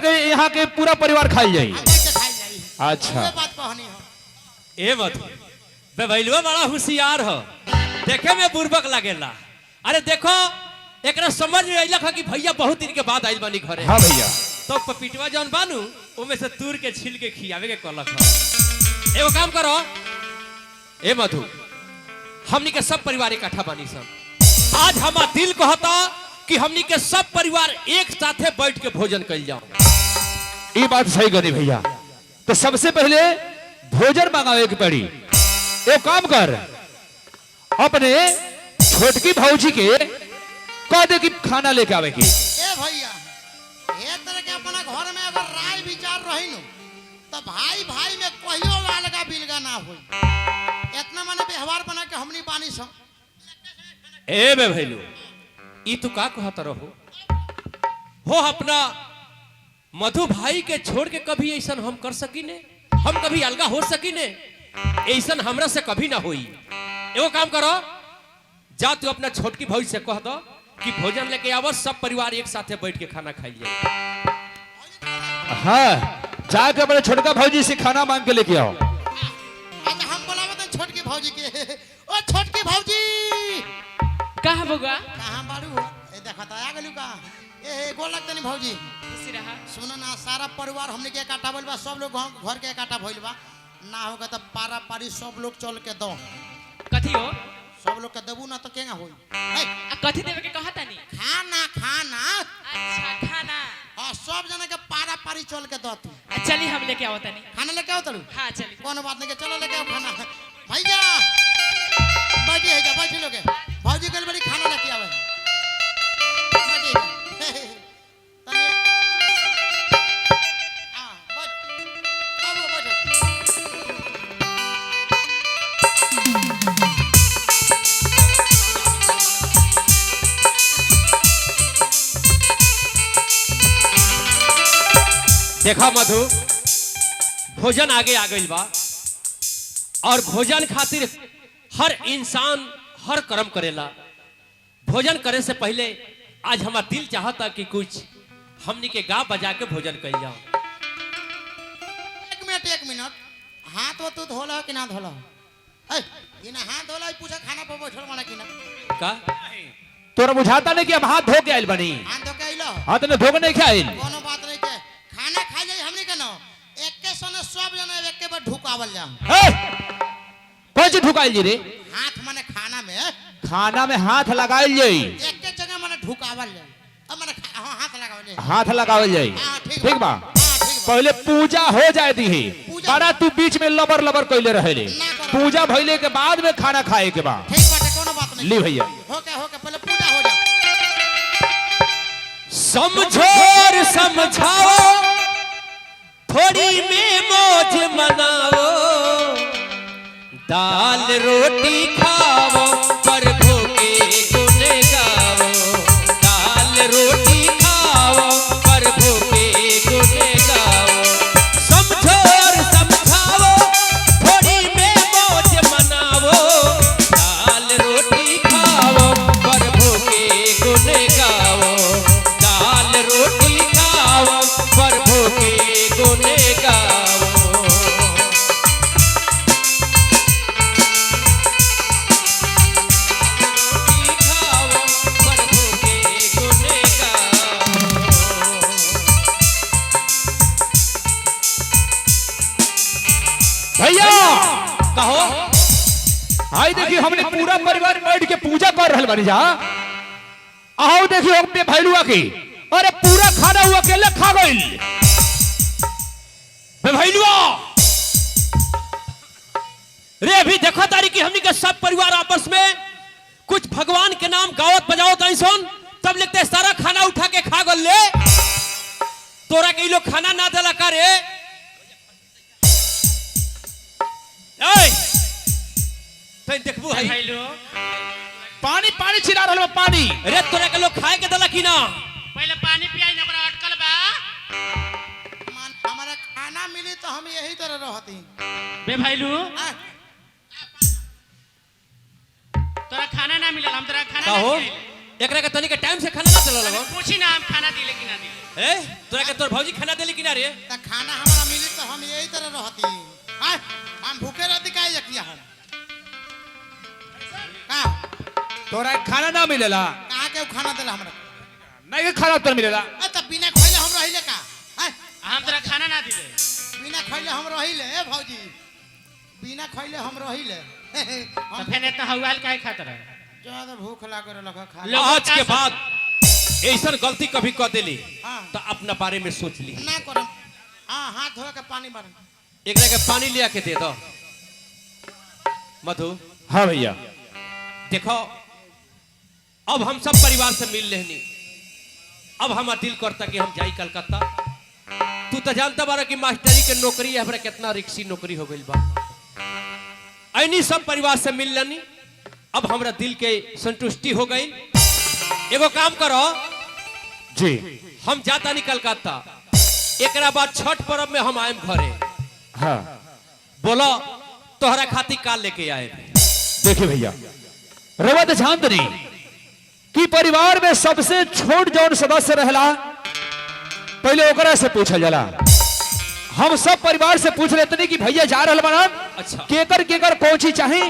के यहाँ के पूरा परिवार खाई जाई। अच्छा बात कहनी हो ए मत बे भैलुआ बड़ा होशियार हो, देखे में बुर्बक लगेला। अरे देखो एकरा समझ में अइलक कि भैया बहुत दिन के बाद आइल बानी घरे। हाँ भैया तो पपीटवा जौन बानू ओमे से तूर के छील के खियावे के कहलक ह। एगो काम करो ए मधु, हमनी के सब परिवार इकट्ठा बानी सब। आज हमार दिल कहता कि हमनी के सब परिवार एक साथे बैठ के भोजन कइल जाओ। ये बात सही करी भैया। तो सबसे पहले भोजन मंगावे की पड़ी। एक काम कर, अपने छोटकी भौजी के कह दे कि खाना लेके आवे की। ए भैया ए तरह के अपना घर में अगर राय विचार रही नु तो भाई भाई में कहियो वालगा बिलगा ना होई। इतना माने व्यवहार बना के हमनी बानी सब। ए बे भैलू ई तू का कहत रहो हो? अपना मधु भाई के छोड़ के कभी ऐसा हम कर सकी ने? हम कभी अलगा हो सकी ने? ऐसा हमरा से कभी ना होई। एगो काम करो, जा तू अपना छोटकी भाई से कह दो कि भोजन लेके आवो, सब परिवार एक साथे बैठ के खाना खाई जाए। हाँ जाके अपने छोटका भौजी से खाना मांग के लेके आओ। अच्छा हम बोलावे तो छोटकी भौजी के। ओ छोटकी भौजी कहाँ बउआ? कहां बाड़ू? ए देखा त आ गेलू का? ए गोल लगतनी भौजी। खुशी रहा। सुनो ना, सारा परिवार हमने के इकट्ठा भइल बा, सब लोग घर के इकट्ठा भइल बा। ना होगा तो पारा पारी सब लोग चल के दो। कथी हो? सब लोग के देबू ना तो केगा होई? ए आ कथी देवे के कहता नी? खाना खाना। अच्छा खाना। हां सब जना के पारा पारी चल के दो तू। चली हम लेके आवत नी। खाना लेके आओ तलू। हाँ चली। कोनो बात नहीं के चलो लेके आओ खाना। भैया बैठी है जा, बैठी लोगे। भौजी कल बड़ी खाना लेके आवे। बैठी तनी हां बैठ बाबू बैठो। देखा मधु, भोजन आगे आ गइल बा और भोजन खातिर हर इंसान हर कर्म करेला। भोजन करे से पहले आज हमारा दिल चाहता कि कुछ हमनी के गा बजा के भोजन कइल जाओ। एक मिनट हाथ वो तू धोला कि ना धोला? ए ये ना हाथ धोला पूछा खाना पर बैठल माना कि ना? का तोरा बुझाता नहीं कि हम हाथ धो के आइल बनी? हाथ धो के आइलो? हाथ ने धो के नहीं खाइल। कोनो बात नहीं के खाना खा जाई हमनी के ना। एक के सने सब जना एक के बार ढुकावल जा। कौन सी ढुकाइल जी रे? हाथ माने खाना में खाना में हाथ लगाइल जाई। एक के जगह माने ढुकावल जाई। अब माने हाथ लगावल जाई। हाथ लगावल जाई। हां ठीक बा। हां ठीक बा। पहले पूजा हो जाए दी है। बड़ा तू बीच में लबर लबर कइले रहेले। पूजा भइले के बाद में खाना खाए के बा। ठीक बाटे कोनो बात नहीं। ली भैया होके पहले पूजा हो जा। समझो और समझाओ, थोड़ी में मौज मनाओ, दाल रोटी खाओ, प्रभु के गुण गाओ। दाल रोटी खाओ, प्रभु के गुण गाओ। समझो और समझाओ, थोड़ी में मौज मनाओ, दाल रोटी खाओ, प्रभु के गुण गाओ। दाल रोटी खाओ, प्रभु के गुण गाओ। भैया कहो आई देखिए हमने पूरा परिवार बैठ के पूजा कर रहल बानी जा। आओ देखिए अपने भैलुआ की। अरे पूरा खाना हुआ अकेले खा गइल। बे भैलुआ रे, अभी देखो तारी कि हमनी के सब परिवार आपस में कुछ भगवान के नाम गावत बजावत ऐसन, तब लगते सारा खाना उठा के खा गल ले। तोरा के लोग खाना ना देला का रे? तो देखबू है हेलो पानी पानी चिल्ला रहल बा पानी। रे तोरा के लोग खाए के देला कि ना? पहले पानी पियाई ना, ओकरा अटकल बा। हमारा खाना मिली तो हम यही तरह रहती। बे भैलू आ, तोरा खाना ना मिलल, हम तोरा खाना कहो ना खियाइल। एकरा के तनी के टाइम से खाना ना चला लगो पूछी ना हम खाना दिले कि ना दिले। ए तोरा के तोर भौजी खाना देली कि ना रे त खाना हमरा मिली तो हम यही तरह रहती। हां हम भूखे रहती काहे यकिया हम का तोरा खाना ना मिलेला कहां के खाना देला हमरा नहीं के खाना तो मिलेला ए त बिना खइले हम रहिले का हां हम तोरा खाना ना दिले। बिना खइले हम रहिले ए भौजी बिना खइले हम रहिले तो हम फिर इतना हवाल काहे खाता रहे? ज्यादा भूख लागे लगा खा लो। आज के बाद ऐसा गलती कभी कर देली हां तो अपना बारे में सोच ली ना करम हां हाथ धोए के पानी मार एकरा के पानी लिया के दे दो मधु हाँ भैया देखो अब हम सब परिवार से मिल लेनी अब हमारा दिल करता कि हम जाई कलकत्ता तू तो जानता बारा कि मास्टरी के नौकरी है हमरा कितना रिक्सी नौकरी हो गई बा ऐनी सब परिवार से मिल लेनी अब हमरा दिल के संतुष्टि हो गई एगो काम करो जी हम जाता नहीं कलकत्ता एकरा बाद छठ पर्व में हम आए घरे हाँ बोलो तोहरा खातिर का लेके आए देखिए भैया रवा तो जानते नहीं कि परिवार में सबसे छोट जौन सदस्य रहला पहले ओकरा से पूछल जाला। हम सब परिवार से पूछ लेते नहीं कि भैया जा रहल बनन अच्छा केकर केकर कौन चीज चाहे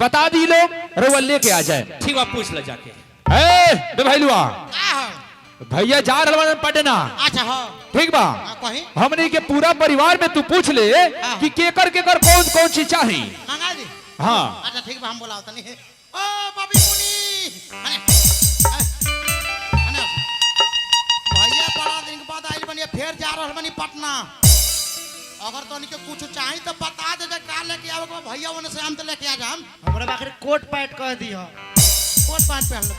बता दी लोग रवा लेके आ जाए। ठीक बा पूछ ले जाके ए बे भैलुआ का हो भैया जा रहल बनन पटना अच्छा हो ठीक बा कहीं हमने के पूरा परिवार में तू पूछ ले कि केकर केकर कौन कौन चीज चाहे। मंगा दी हाँ अच्छा ठीक बा हम बोलाओ तनी ओ बबी मुनी अने अने भैया बड़ा दिन के बाद आइल बनी फिर जा रहल बनी पटना अगर तनी के कुछ चाही तो बता दे जे का लेके आवे के भैया ओने से हम तो लेके आ जाम हमरा बाखरे कोट पैंट कह दियो। कोट पैंट पहन ले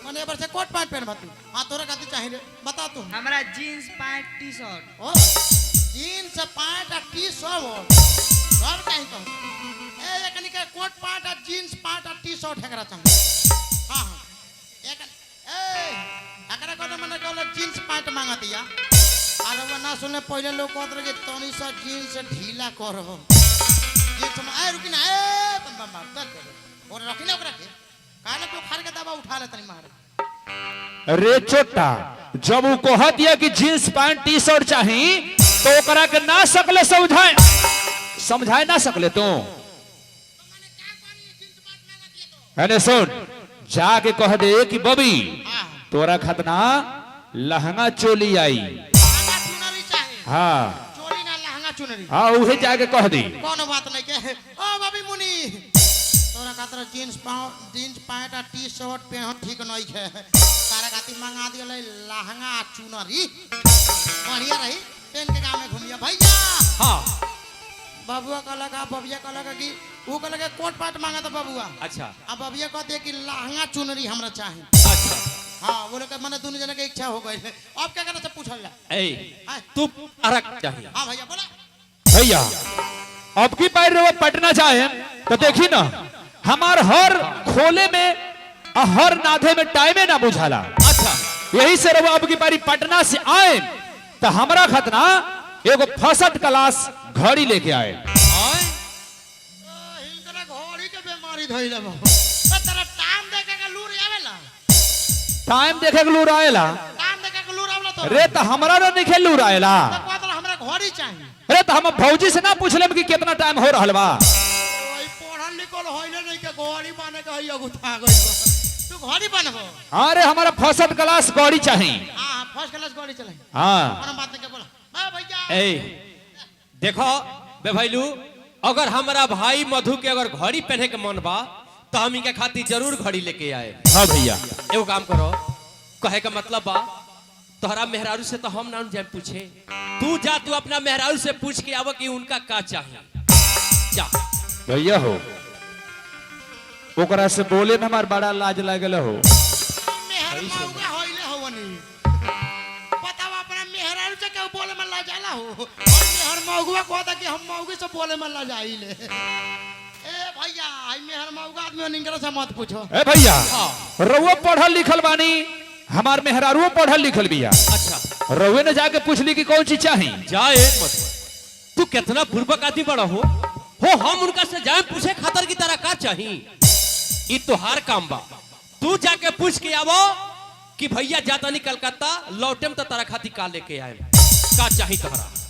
मने एबर से कोट पैंट पहन तू हां तोरा कथि चाही रे बता तू हमरा जीन्स पैंट टी शर्ट ओ जीन्स पैंट और टी शर्ट सब चाही तो ए एकनी के कोट पैंट और जीन्स पैंट और टी शर्ट एकरा चाही हां हां एक ए एकरा को मने कहले जीन्स पैंट मांगा दिया और वो ना सुने पहले लोग कहत रहे कि तनी सा जीन्स ढीला करो जीन्स में ए रुकी ना ए बम बम बम कर और रखी ना ओकरा के काले बुखार के दवा उठा ले तनी मार रे छोटा जब वो कह दिया कि जींस पैंट टी शर्ट चाहिए तो ओकरा के ना सकले समझाए ना सकले तू अरे सुन जाके कह दे कि बबी तोरा खतना लहंगा चोली आई लहंगा चुनरी चाहिए हाँ चोली ना लहंगा चुनरी हाँ उहे जाके कह दी कोनो बात नहीं के ओ बबी मुनी तोरा खातिर जींस पैंट और टी शर्ट पहन ठीक नहीं है तारा खातिर मंगा दिले लहंगा चुनरी बढ़िया रही पहन के गांव में घूमिया भैया हाँ बबुआ कहला का बबिया कहला का कि वो कहला के कोट पैंट मांगा तो बबुआ अच्छा अब बबिया कहते कि लहंगा चुनरी हमरा चाहिए अच्छा हाँ बोले के मने दोनों जने के इच्छा हो गई है अब क्या करना से पूछल जा ए तू अरक चाहिए हाँ भैया बोला भैया अब की पैर रे पटना जाए तो देखी ना हमार हर खोले में और हर नाधे में टाइमे ना बुझाला अच्छा यही से रवा अब की पारी पटना से आए तो हमरा खतना एगो फर्स्ट क्लास घड़ी लेके आए आए हिंकरा घोड़ी के बीमारी धइले बा तो तेरा टाइम देखे के लूर आवेला टाइम देखे के लूर आएला टाइम देखे के लूर आवेला तो रे तो हमरा ना निखे लूर आएला तो कहत हमरा घोड़ी चाहिए अरे तो हम भौजी से ना पूछ लेब कि कितना टाइम हो रहल बा ओई पढ़ल लिखल होइले नहीं के घोड़ी बने के हइया गुथा गइल बा तू घोड़ी बनबो अरे हमारा फर्स्ट क्लास घड़ी चाहिए हां फर्स्ट क्लास घोड़ी चले हाँ कोनो बात नहीं के बोला हां भैया ए देखो बे भैलू अगर हमारा भाई मधु के अगर घड़ी पहने के मन बा तो हम इनके खातिर जरूर घड़ी लेके आए हाँ भैया एगो काम करो कहे का मतलब बा तोहरा मेहरारू से तो हम ना जाए पूछे तू जा तू अपना मेहरारू से पूछ के आव कि उनका का चाहिए जा भैया हो ओकरा से बोले में हमार बड़ा लाज लागल हो मेहर मौगा होइले होवनी बतावा अपना मेहरारू से के बोले में ला जाला हो और मेहर मौगवा कहता कि हम मौगी से बोले में ला जाइले ए भैया आई मेहर मौगा आदमी निंगरा से मत पूछो ए भैया हाँ रउआ पढ़ल लिखल बानी हमार मेहरारू पढ़ल लिखल बिया अच्छा रउए ने जाके पूछली कि कौन चीज चाहिए जाए मत तू कितना पूर्वक आदमी बड़ा हो हम उनका से जाए पूछे खातर की तरह का चाहिए ई तोहार काम बा तू जाके पूछ के आवो कि भैया जाता नहीं कलकत्ता लौटेम तो तारा खाती का लेके आए का चाही तोहरा।